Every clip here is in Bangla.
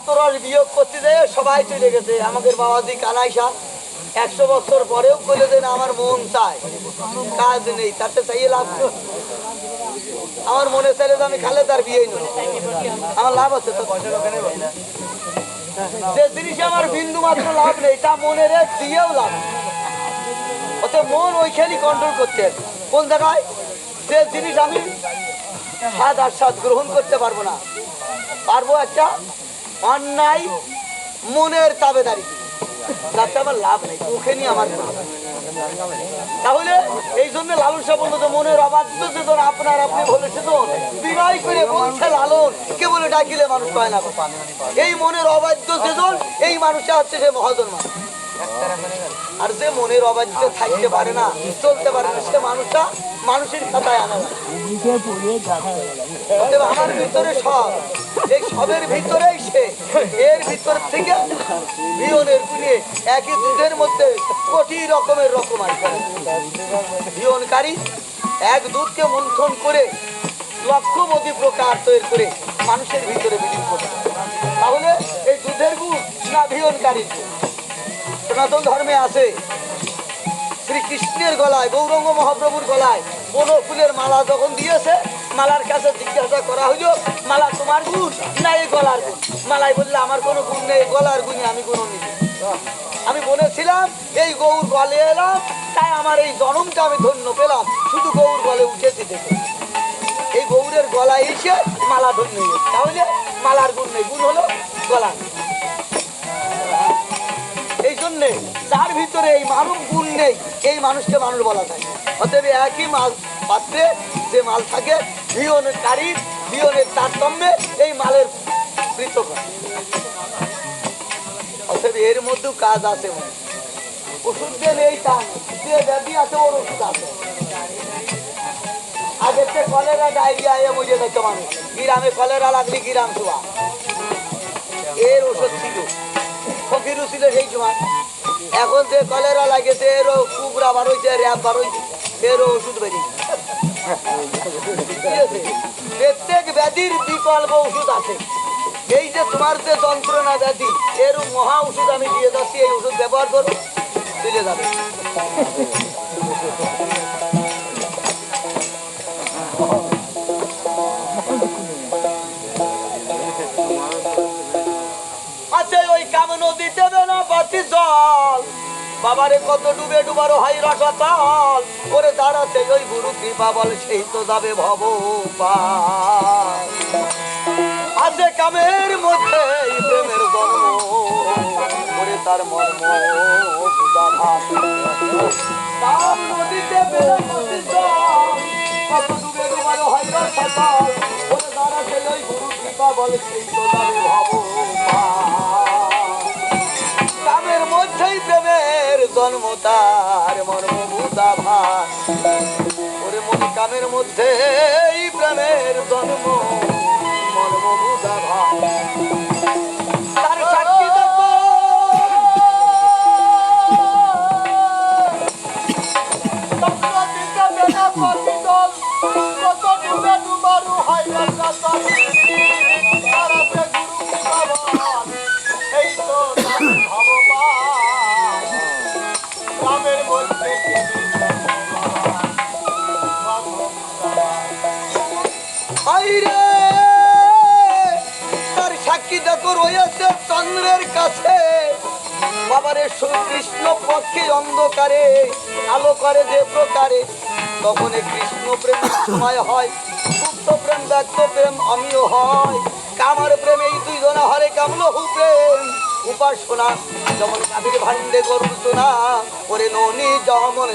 প্রাপ্তরস বিয়োগ করতে যায় সবাই চলে গেছে। আমাদের বাবাজি কানাইশা 100 বছর পরেও বলে দেন আমার মন চায়, কাজ নেই, তাতে চাইয়ে লাভ নেই। আমার মনে চাইলে তো আমি খালে তার বিয়েই নই, আমার লাভ আছে তো। যে জিনিসে আমার বিন্দু মাত্র লাভ নেই তা মনের দিয়েও লাভ নেই। অতএব মন ওইখানেই কন্ট্রোল করতে, কোন জায়গায় যে জিনিস আমি স্বাদ আস্বাদ গ্রহণ করতে পারবো না, পারবো একটা অন্যায় মনের তাবেদারি, যাতে আমার লাভ নেই, ওখানেই আমার লাভ। তাহলে এই জন্য লালন সাহেব বললো যে মনের অবাধ্য চেতন আপনার আপনি বলেছেন বিনয় করে বলছে লালন, কে বলে ডাকিলে মানুষ পায় না। এই মনের অবাধ্য চেতন এই মানুষটা হচ্ছে সে মহাজন মানুষ। আর যে মনের অবাধ্য থাকতে পারে না, চলতে পারে না, সে মানুষটা মানুষের খাতায় আনা যায়। আমার ভিতরে সব, এই সবের ভিতরেই সে, এর ভিতর থেকে বিয়নের গুণে একই দুধের মধ্যে কোটি রকমের রকমারি করে। বিয়নকারী এক দুধকে মন্থন করে লক্ষপতি প্রকার তৈরি করে মানুষের ভিতরে বিলীন করে। তাহলে এই দুধের গুণ না বিয়নকারী? সনাতন ধর্মে আছে শ্রীকৃষ্ণের গলায়, গৌরাঙ্গ মহাপ্রভুর গলায় কোনো ফুলের মালা যখন দিয়েছে, মালার কাছে জিজ্ঞাসা করা হইল মালা তোমার গুণ না এই গলার গুণ? মালাই বললে আমার কোনো গুণ নেই, গলার গুণে আমি গুণ নিই। আমি বলেছিলাম এই গৌর গলে এলাম, তাই আমার এই জন্মটা আমি ধন্য পেলাম, শুধু গৌর গলে উঠেছি দেখে। এই গৌরের গলায় এসে মালা ধন্য হয়েছে, তাহলে মালার গুণ নেই, গুণ হলো গলার। এই জন্যে যার ভিতরে এই মানব গুণ নেই, এই মানুষকে মানুষ বলা যায়। অতএব একই মাল পাত্রে যে মাল থাকে, বিয়নকারী বিয়নের তারতম্যে এই মালের পৃথক। অতএব এর মধ্যেও কাজ আছে। ওষুধ দিয়ে নেই তা যে ব্যাধি আছে ওর ওষুধ আছে। আগের থেকে কলেরা ডায়রিয়া এ মরে যেত মানুষ, গ্রামে কলেরা লাগলে গ্রাম শোয়া, এর ওষুধ ছিল, ফকিরও ছিল সেই সময়। এখন যে কলেরা লাগেছে এরও কুবরা বার হয়েছে, র্যাব বার হয়েছে, এরও ওষুধ বেরিয়েছে। প্রত্যেক ব্যাধির বিকল্প ওষুধ আছে। এই যে তোমার যে যন্ত্রণা ব্যাধি, এর মহা ওষুধ আমি দিয়ে যাচ্ছি, এই ওষুধ ব্যবহার করো, চলে যাবে। আচ্ছা ওই কাম নদীতে না পাতি জল, বাবারে কত ডুবে ডুবারও হাই রসাতল, ওরে দাঁড়াতে ওই গুরু কৃপা বল সেই তো যাবে ভব পার। আছে কামের মধ্যে প্রেমের জন্ম, ওরে তার মর্ম কাম নদীতে পাতি জল, কত ডুবে ডুবারও হাই রসাতল, ওরে দাঁড়াতে ওই গুরু কৃপা বল সেই তো যাবে ভব পার। কামের মধ্যেই প্রেমের জন্ম, তার মর্ম বুঝা ভার। ওরে মন কামের মধ্যেই প্রেমের জন্ম, মর্ম বুঝা ভার। তার সাক্ষী দেখো কত ডুবে ডুবারু হাই রাস্তা, এই তো ভগবান গ্রামের মধ্যে তার সাক্ষী দেখো রয়েছে চন্দ্রের কাছে, বাবারে কৃষ্ণ পক্ষে অন্ধকারে আলো করে যে প্রকারে, তখন কৃষ্ণ প্রেমের সময় হয়, গুপ্ত প্রেম ব্যক্ত প্রেম আমিও হয়। কামার প্রেম এই দুইজনা হরে কামলহু প্রেম, উপাসনা যেমন কাবির ভান্ডে গরুর সোনা, ওরে ননি যেমন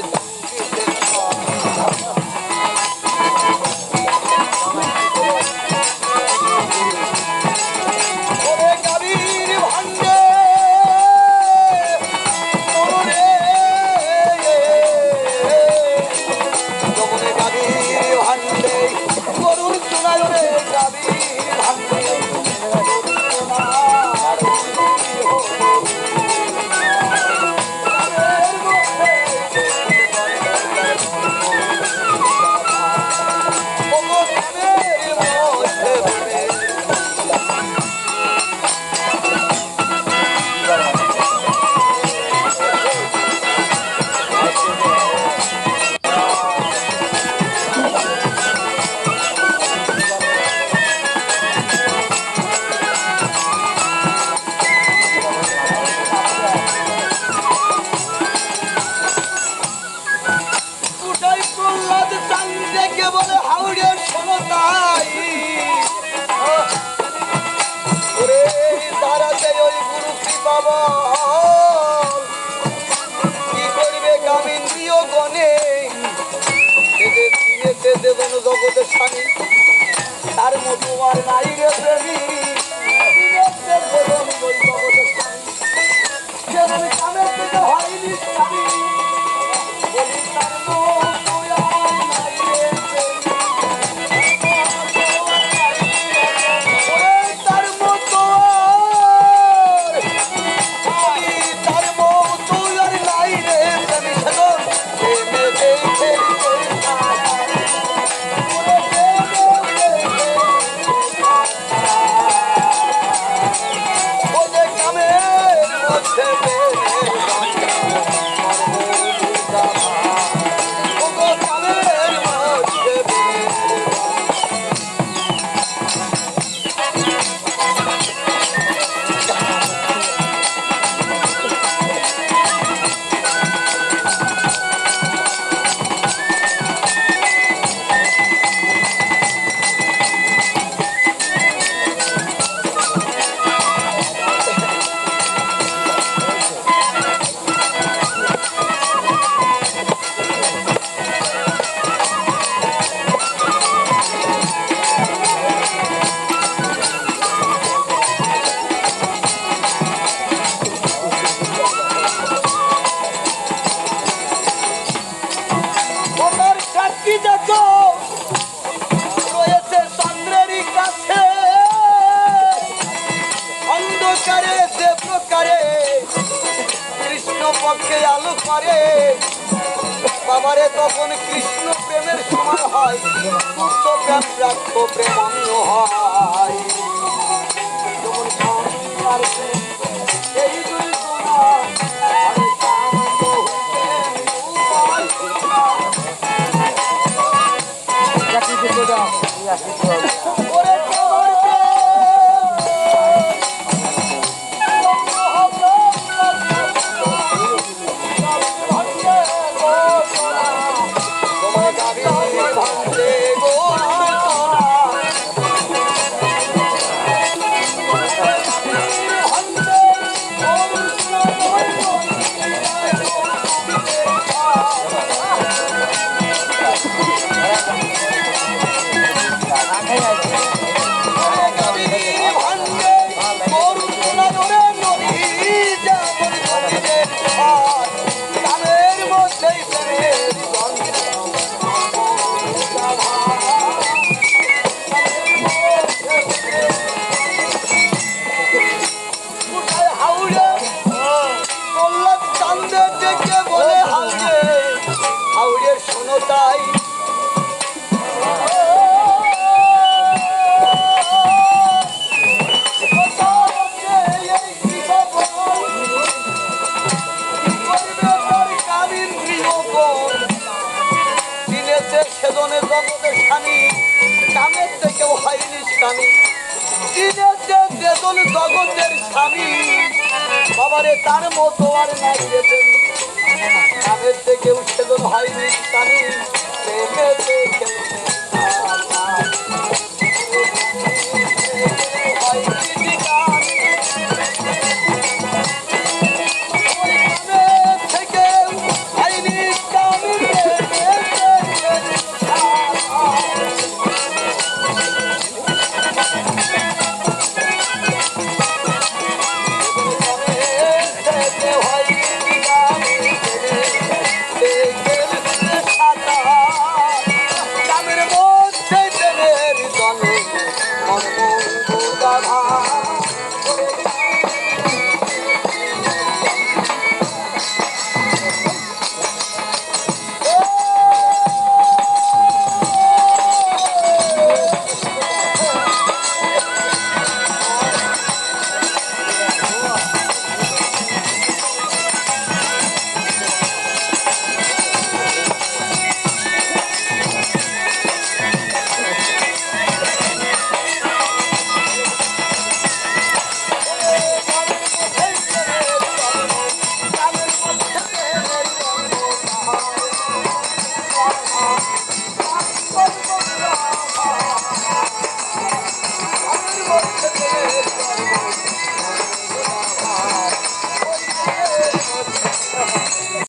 পক্ষে আলো করে বাবারে তখন কৃষ্ণ প্রেমের সময় হয় শুদ্ধ প্রেম প্রাপ্ত প্রেম অন্য হয় যেমন এই দুই গুণা তাই সেজনে জগতের স্বামী কামের থেকেও হয়নি স্বামী দিনেছে বেদন জগতের স্বামী বাবারে তার মতো আর নাই কামের থেকেও সেজন হয়নি স্বামী প্রেমে